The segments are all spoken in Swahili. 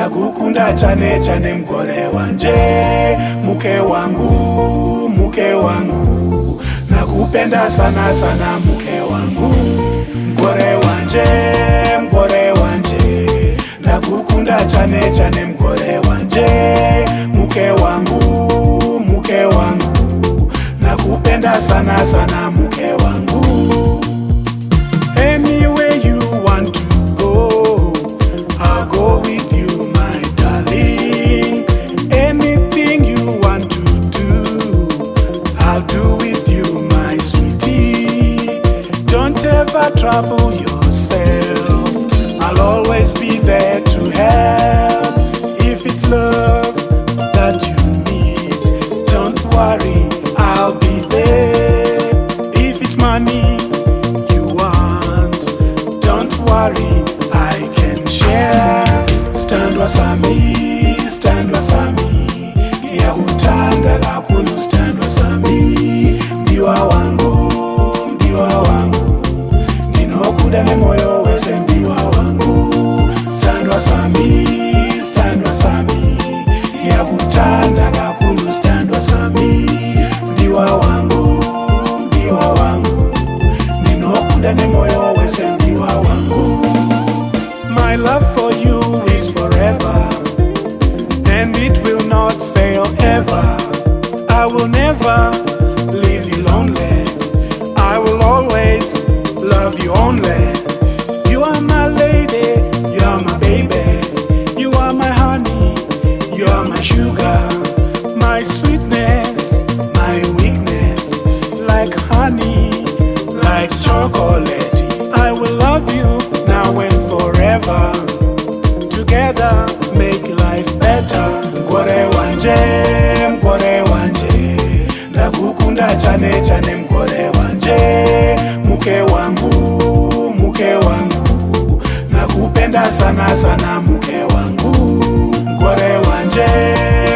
ndakukunda chane chane mugore wanje, muke wangu, muke wangu, nakupenda sana sana muke wangu, mugore wanje, mugore wanje, ndakukunda chane chane mugore wanje, muke wangu, muke wangu, nakupenda sana sana muke wangu. Anywhere you want to go, I'll go with you, my darling. Anything you want to do, I'll do with you, my sweetie. Don't ever trouble yourself, I'll always be there to help. If it's love that you need, don't worry, I'll be there. If it's money you want, don't worry, I can share. Stand wasami, stand wasami, yakutanda kakulu, stand wasami, ndiwa wangu, ndiwa wangu, ndinokuda nemoyo wese, ndiwa wangu. Stand wasami, stand wasami, yakutanda kakulu, stand wasami, ndiwa wangu, ndiwa wangu, ndinokuda nemoyo wese, ndiwa wangu. My love for you is forever, and it will not fail ever. I will never leave you lonely, I will always love you only. You are my lady, you are my baby, you are my honey, you are my sugar, my sweetness, my weakness, like honey, like chocolate. I will love you now and forever, together make life better. Mgore wanje, mgore wanje, ndakukunda chane chane mgore wanje, muke wangu, muke wangu, nakupenda sana sana muke wangu. Mgore wanje,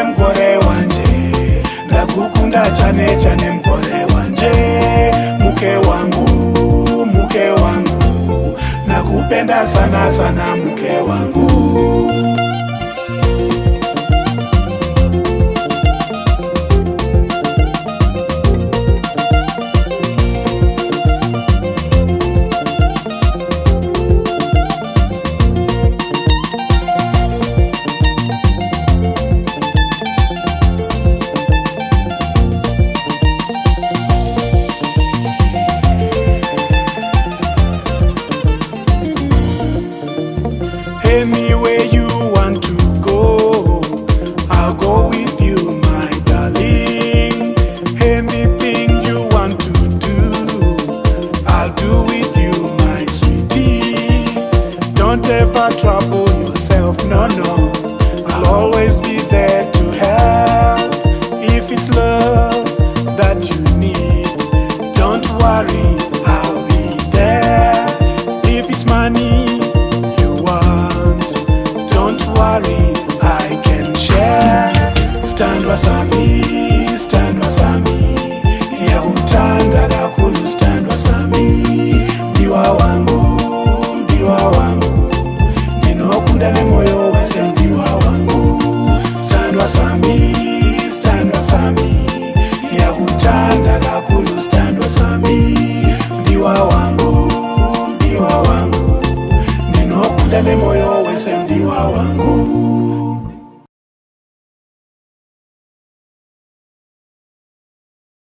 mgore wanje, ndakukunda chane chane mgore wanje, muke wangu, muke wangu, nakupenda sana sana muke wangu. Anywhere you want to go, I'll go with you, my darling. Anything you want to do, I'll do with you, my sweetie. Don't ever trouble yourself, no, no, I'll always be there to help. If it's love that you need, don't worry, I'll be there. If it's money worry, I can share. Stand wasami, stand wasami, yakutanda kakulu, stand wasami, ndiwa wangu, ndiwa wangu, ndinokuda nemoyo wese, ndiwa wangu. Stand wasami, stand wasami, yakutanda kakulu, stand wasami, ndiwa wangu, ndiwa wangu, ndinokuda nemoyo wese, ndiwa wangu.